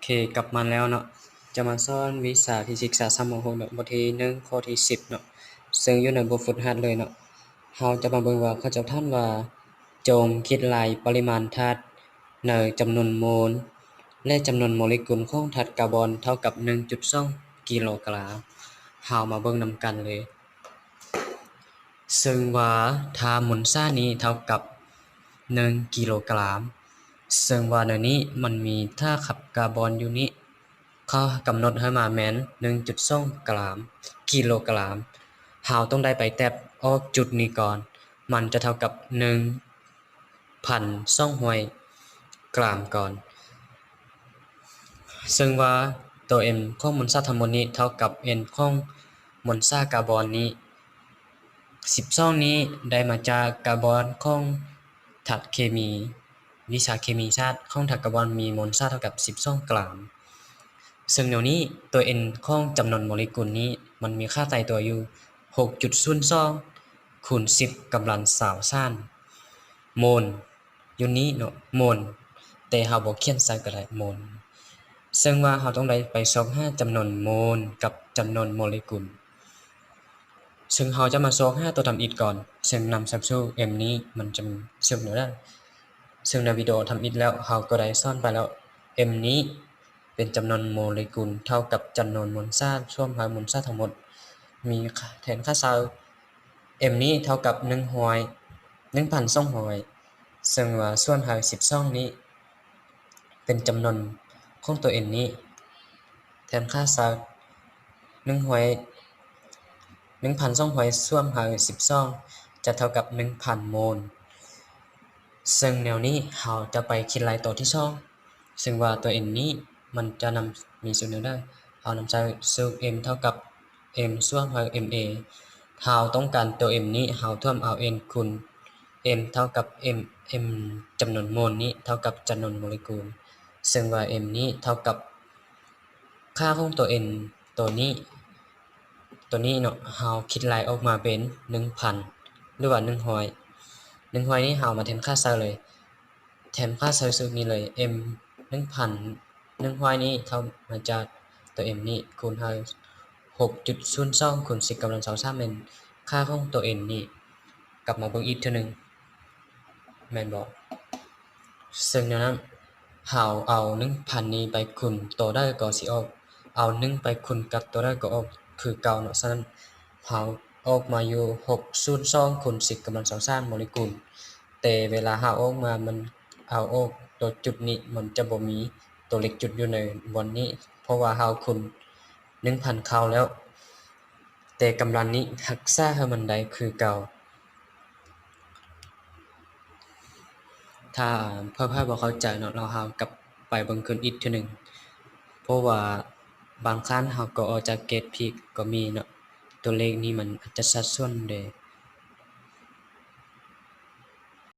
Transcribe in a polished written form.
เคกลับมาแล้วเนาะจะมาสอนวิชาฟิสิกส์3 6เนาะบทที่1ข้อที่10เนาะซึ่งอยู่ในบทฝึกหัดเลยเนาะเราจะมาเบิ่งว่าเขาเจ้าท่านว่าจงคิดลายปริมาณธาตุในจำนวนโมลและจำนวนโมเลกุลของธาตุคาร์บอนเท่ากับ 1.2 กิโลกรัมเรามาเบิ่งนำกันเลยซึ่งว่าถ้าหมุนซ่านี้เท่ากับ1กิโลกรัมซึ่งว่าในนี้มันมีท่าขับคาร์บอนอยู่นี้เขากำหนดให้มาแม้น 1.2 กรัมกิโลกรัมเราต้องได้ไปแตบออกจุดนี้ก่อนมันจะเท่ากับ 1,200 กรัมก่อนซึ่งว่าตัว m ของมวลสารทั้งหมดนี้เท่ากับ n ของมวลสารคาร์บอนนี้12นี้ได้มาจากคาร์บอนของธาตุเคมีวิชาเคมีศาสตร์ของธาตุคาร์บอนมีมวลสารเท่ากับ12 กรัมซึ่งเดี๋ยวนี้ตัว n ของจำนวนโมเลกุลนี้มันมีค่าตายตัวอยู่ 6.02 คูณ 10 กำลัง23โมลอยู่นี้เนาะโมลแต่เราบ่เขียนใส่ก็ได้โมลซึ่งว่าเราต้องได้ไปซอกหาจำนวนโมลกับจำนวนโมเลกุลซึ่งเราจะมาซอกหาตัวทำอิฐก่อนซึ่งนำสับสู้ m นี้มันจะซึ่งเดี๋ยวได้ซึ่งในวิดีโอทำอิฐแล้วเราก็ได้สอนไปแล้ว m นี้เป็นจำนวนโมเลกุลเท่ากับจำนวนมวลสารส่วนหารมวลสารทั้งหมดมีแทนค่าเซา m นี้เท่ากับ1,200ซึ่งว่าส่วนหาร12นี้เป็นจำนวนของตัว n นี้แทนค่าเซา1,200ส่วนหาร12จะเท่ากับ 1,000 โมลซึ่งแนวนี้เราจะไปคิดลายตัวที่2ซึ่งว่าตัว n นี้มันจะนำมีสูตรได้เรานำใช้สูตร m เท่ากับ m ส่วนหาร ma เราต้องการตัว m นี้เราท่วมเอา n คูณ m เท่ากับ m จำนวนโมลนี้เท่ากับจำนวนโมเลกุลซึ่งว่า m นี้เท่ากับค่าของตัว n ตัวนี้เนาะเราคิดลายออกมาเป็น 1,000 หรือว่า100นี้เรามาแทนค่าเซาเลยแทนค่าเซาสูตรนี้เลย m 1,000 100นี้เท่ามาจากตัว m นี้คูณให้ 6.02 คูณ 10 กำลัง23เป็นค่าของตัว n นี้กลับมาเบิ่งอีกเทื่อนึงแม่นบ่ซึ่งดังนั้นเราเอา 1,000 นี้ไปคูณตัวได้ก็สิออกเอา1ไปคูณกับตัวได้ก็ออกคือเก่าเนาะฉะนั้นเราออกมาอยู่ 602 คูณ 10 กำลัง23โมเลกุลแต่เวลาเราออกมามันเอาออกตัวจุดนี้มันจะบ่มีตัวเลขจุดอยู่ในบนนี้เพราะว่าเราคูณ 1,000 เข้าแล้วแต่กำลังนี้รักษาให้มันได้คือเก่าถ้าเพื่อนๆบ่เข้าใจเนาะเรากลับไปเบิ่งคืนอีกเทื่อนึงเพราะว่าบางครั้งเราก็ออกจากเกณฑ์ผิดก็มีเนาะตัวเลขนี้มันอาจจะสัดส่วนเด้